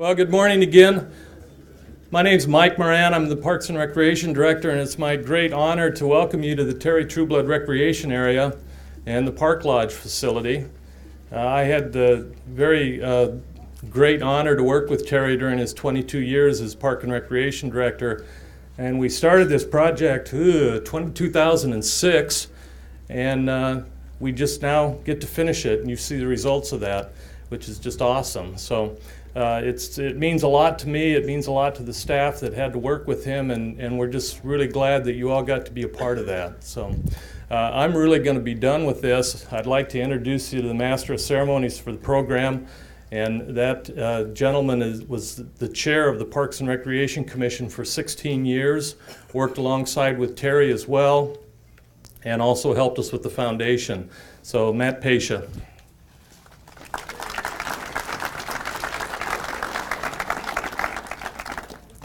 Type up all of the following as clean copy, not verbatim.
Well, good morning again. My name's Mike Moran. I'm the Parks and Recreation Director, and it's my great honor to welcome you to the Terry Trueblood Recreation Area and the Park Lodge facility. I had the very great honor to work with Terry during his 22 years as Park and Recreation Director, and we started this project 2006, and we just now get to finish it, and you see the results of that, which is just awesome. So it means a lot to me. It means a lot to the staff that had to work with him, and we're just really glad that you all got to be a part of that. So I'm really going to be done with this. I'd like to introduce you to the Master of Ceremonies for the program, and that gentleman was the chair of the Parks and Recreation Commission for 16 years, worked alongside with Terry as well, and also helped us with the foundation. So Matt Pasha.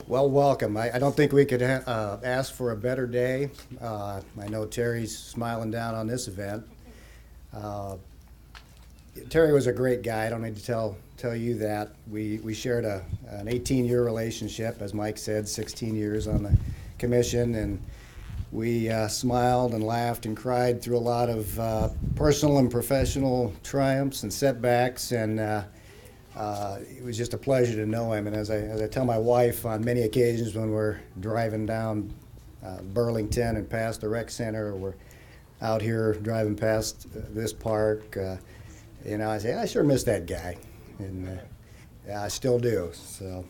Well, welcome. I don't think we could ask for a better day. I know Terry's smiling down on this event. Terry was a great guy. I don't need to tell you that. We shared an 18-year relationship, as Mike said, 16 years on the commission, and we smiled and laughed and cried through a lot of personal and professional triumphs and setbacks, and it was just a pleasure to know him. And as I tell my wife on many occasions when we're driving down Burlington and past the rec center, or we're out here driving past this park, I say, I sure miss that guy, and I still do. So,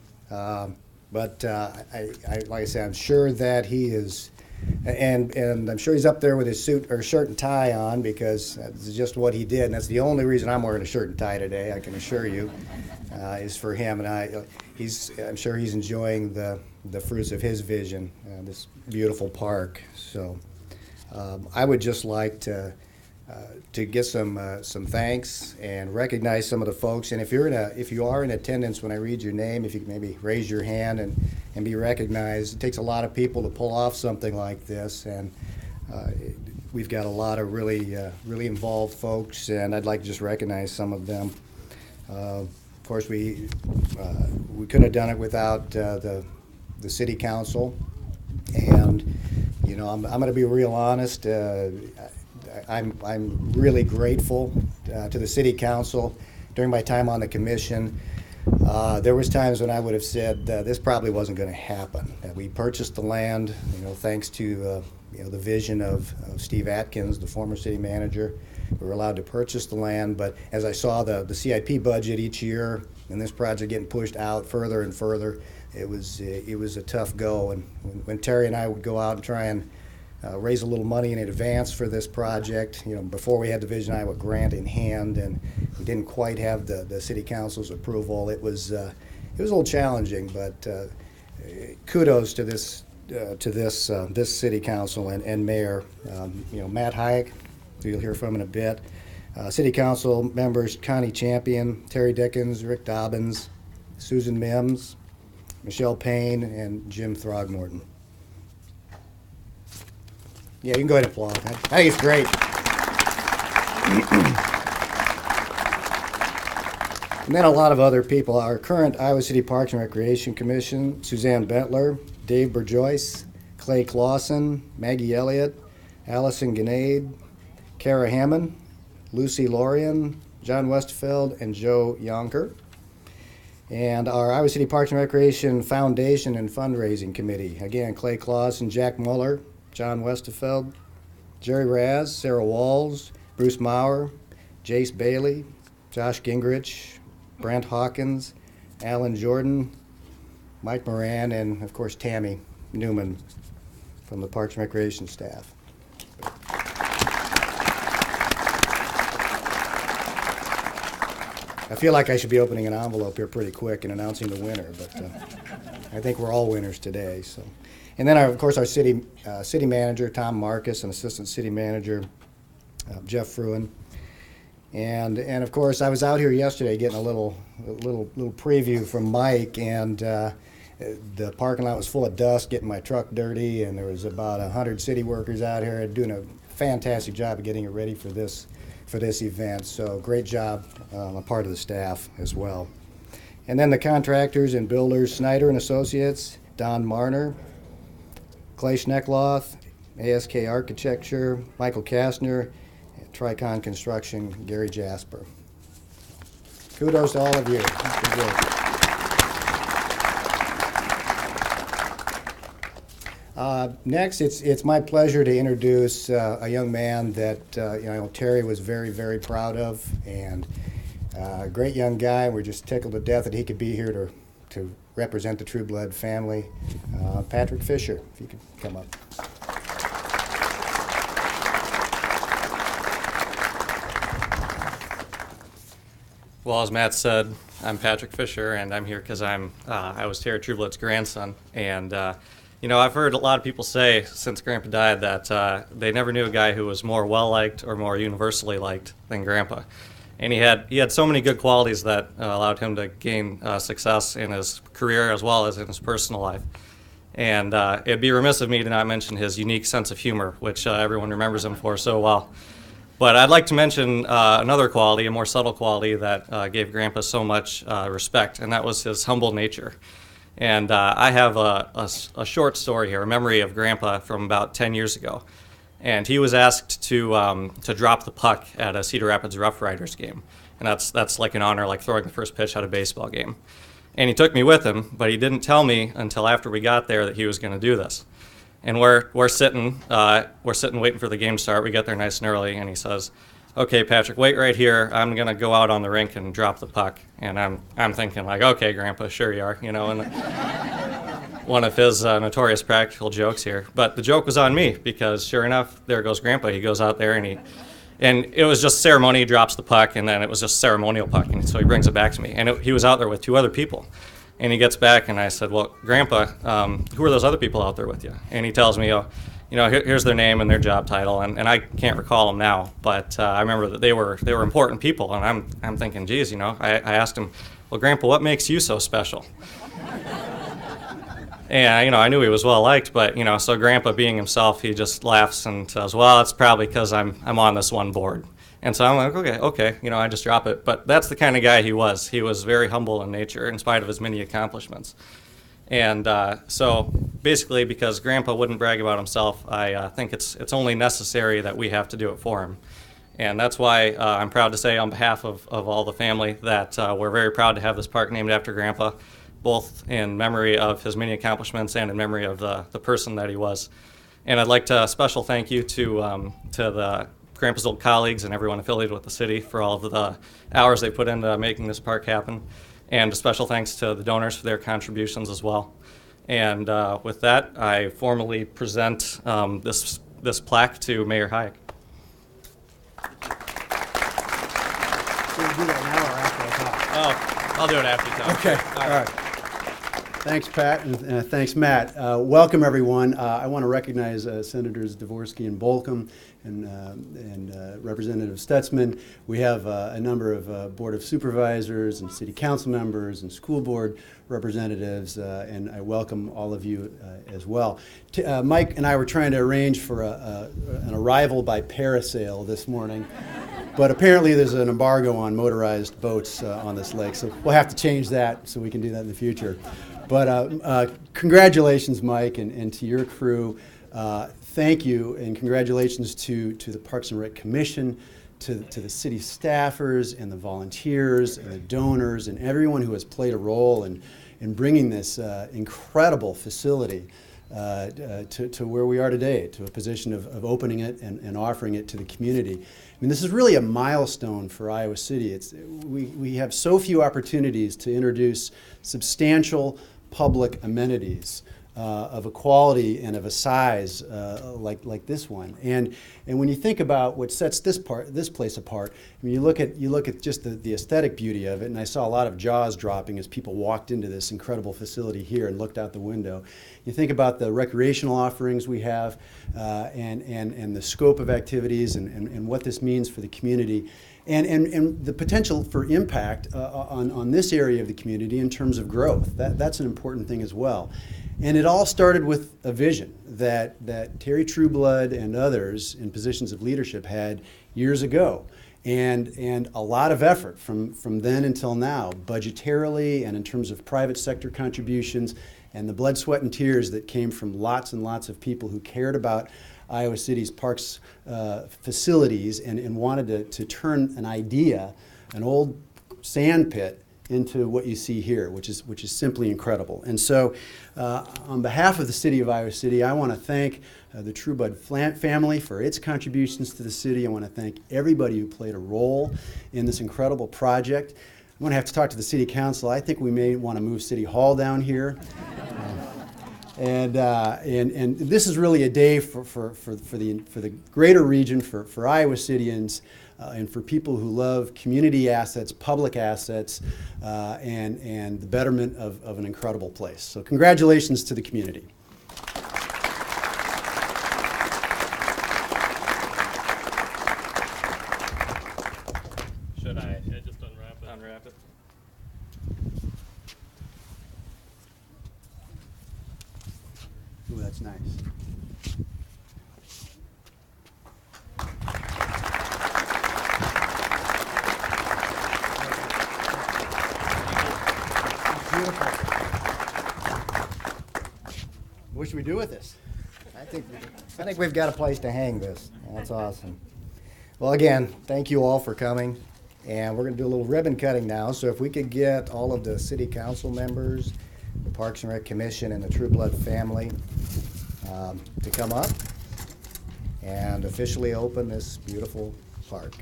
but like I said, I'm sure that he is, and I'm sure he's up there with his suit or shirt and tie on, because that's just what he did, and that's the only reason I'm wearing a shirt and tie today, I can assure you, is for him. And I'm sure he's enjoying the fruits of his vision, this beautiful park. So I would just like to get some thanks and recognize some of the folks. And if you are in attendance when I read your name, if you could maybe raise your hand and be recognized. It takes a lot of people to pull off something like this, and we've got a lot of really involved folks, and I'd like to just recognize some of them. Of course, we couldn't have done it without the city council, and I'm going to be real honest. I'm really grateful to the city council. During my time on the commission, there was times when I would have said this probably wasn't going to happen. We purchased the land, thanks to the vision of Steve Atkins, the former city manager. We were allowed to purchase the land, but as I saw the CIP budget each year and this project getting pushed out further and further, it was a tough go. And when Terry and I would go out and try and raise a little money in advance for this project, before we had the Vision Iowa grant in hand, and we didn't quite have the city council's approval. It was a little challenging, but kudos to this city council and mayor, Matt Hayek, who you'll hear from in a bit. City council members Connie Champion, Terry Dickens, Rick Dobbins, Susan Mims, Michelle Payne, and Jim Throgmorton. Yeah, you can go ahead and applaud. I think it's great. And then a lot of other people. Our current Iowa City Parks and Recreation Commission: Suzanne Bentler, Dave Burjoyce, Clay Clausen, Maggie Elliott, Allison Ganade, Kara Hammond, Lucy Lorian, John Westfeld, and Joe Yonker. And our Iowa City Parks and Recreation Foundation and Fundraising Committee: again, Clay Clausen, Jack Muller, John Westfeld, Jerry Raz, Sarah Walls, Bruce Maurer, Jace Bailey, Josh Gingrich, Brent Hawkins, Alan Jordan, Mike Moran, and of course Tammy Newman from the Parks and Recreation staff. I feel like I should be opening an envelope here pretty quick and announcing the winner, but I think we're all winners today. So. And then, of course, our city manager, Tom Marcus, and assistant city manager, Jeff Fruin. And of course, I was out here yesterday getting a little preview from Mike, and the parking lot was full of dust, getting my truck dirty, and there was about 100 city workers out here doing a fantastic job of getting it ready for this event. So great job on the part of the staff as well. And then the contractors and builders, Snyder and Associates, Don Marner, Clay Schneckloth, ASK Architecture, Michael Kastner, and Tricon Construction, Gary Jasper. Kudos to all of you. Good work. Next, it's my pleasure to introduce a young man that Terry was very, very proud of, and a great young guy. We're just tickled to death that he could be here to represent the Trueblood family. Patrick Fisher, if you could come up. Well, as Matt said, I'm Patrick Fisher, and I'm here because I was Terry Trueblood's grandson. And I've heard a lot of people say since Grandpa died that they never knew a guy who was more well-liked or more universally liked than Grandpa. And he had so many good qualities that allowed him to gain success in his career as well as in his personal life. And it'd be remiss of me to not mention his unique sense of humor, which everyone remembers him for so well. But I'd like to mention another quality, a more subtle quality that gave Grandpa so much respect, and that was his humble nature. And I have a short story here, a memory of Grandpa from about 10 years ago. And he was asked to drop the puck at a Cedar Rapids Rough Riders game. And that's like an honor, like throwing the first pitch at a baseball game. And he took me with him, but he didn't tell me until after we got there that he was going to do this. And we're sitting waiting for the game to start. We get there nice and early, and he says, "Okay, Patrick, wait right here. I'm gonna go out on the rink and drop the puck." And I'm thinking like, "Okay, Grandpa, sure you are," and one of his notorious practical jokes here. But the joke was on me because sure enough, there goes Grandpa. He goes out there and it was just ceremony. He drops the puck, and then it was just ceremonial puck, and so he brings it back to me. And he was out there with two other people. And he gets back, and I said, "Well, Grandpa, who are those other people out there with you?" And he tells me, here's their name and their job title, and I can't recall them now, but I remember that they were important people, and I'm thinking, geez, I asked him, "Well, Grandpa, what makes you so special?" And I knew he was well liked, but so Grandpa, being himself, he just laughs and says, "Well, it's probably because I'm on this one board." And so I'm like, okay, I just drop it. But that's the kind of guy he was. He was very humble in nature, in spite of his many accomplishments. And so basically, because Grandpa wouldn't brag about himself, I think it's only necessary that we have to do it for him. And that's why I'm proud to say on behalf of all the family that we're very proud to have this park named after Grandpa, both in memory of his many accomplishments and in memory of the person that he was. And I'd like to special thank you to the Grandpa's old colleagues and everyone affiliated with the city for all of the hours they put into making this park happen. And a special thanks to the donors for their contributions as well. And with that, I formally present this plaque to Mayor Hayek. Should we do that now or after I talk? Oh, I'll do it after you talk. Okay, all right. Thanks, Pat, and thanks, Matt. Welcome, everyone. I want to recognize Senators Dvorsky and Bolcom and Representative Stutzman. We have a number of Board of Supervisors and City Council members and school board representatives, and I welcome all of you as well. Mike and I were trying to arrange for an arrival by parasail this morning, but apparently there's an embargo on motorized boats on this lake, so we'll have to change that so we can do that in the future. But congratulations, Mike, and to your crew. Thank you, and congratulations to the Parks and Rec Commission, to the city staffers and the volunteers and the donors and everyone who has played a role in bringing this incredible facility to where we are today, to a position of opening it and offering it to the community. I mean, this is really a milestone for Iowa City. We have so few opportunities to introduce substantial public amenities of a quality and of a size like this one. And when you think about what sets this place apart, I mean, you look at just the aesthetic beauty of it, and I saw a lot of jaws dropping as people walked into this incredible facility here and looked out the window. You think about the recreational offerings we have and the scope of activities and what this means for the community. And the potential for impact on this area of the community in terms of growth. That's an important thing as well. And it all started with a vision that Terry Trueblood and others in positions of leadership had years ago. and a lot of effort from then until now, budgetarily and in terms of private sector contributions, and the blood, sweat, and tears that came from lots and lots of people who cared about Iowa City's parks facilities and wanted to turn an idea, an old sand pit, into what you see here, which is simply incredible. And so, on behalf of the city of Iowa City, I want to thank the Trueblood family for its contributions to the city. I want to thank everybody who played a role in this incredible project. I'm going to have to talk to the city council. I think we may want to move City Hall down here. And this is really a day for the greater region, for Iowa Cityans, and for people who love community assets, public assets, and the betterment of an incredible place. So congratulations to the community. Should I just unwrap it? Unwrap it. Ooh, that's nice. Beautiful. What should we do with this? I think we've got a place to hang this. That's awesome. Well, again, thank you all for coming. And we're going to do a little ribbon cutting now. So if we could get all of the city council members, the Parks and Rec Commission, and the Trueblood family to come up and officially open this beautiful park.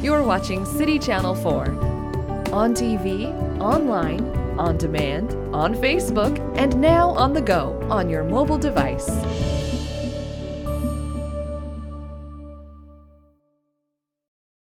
You're watching City Channel 4. On TV, online, on demand, on Facebook, and now on the go on your mobile device.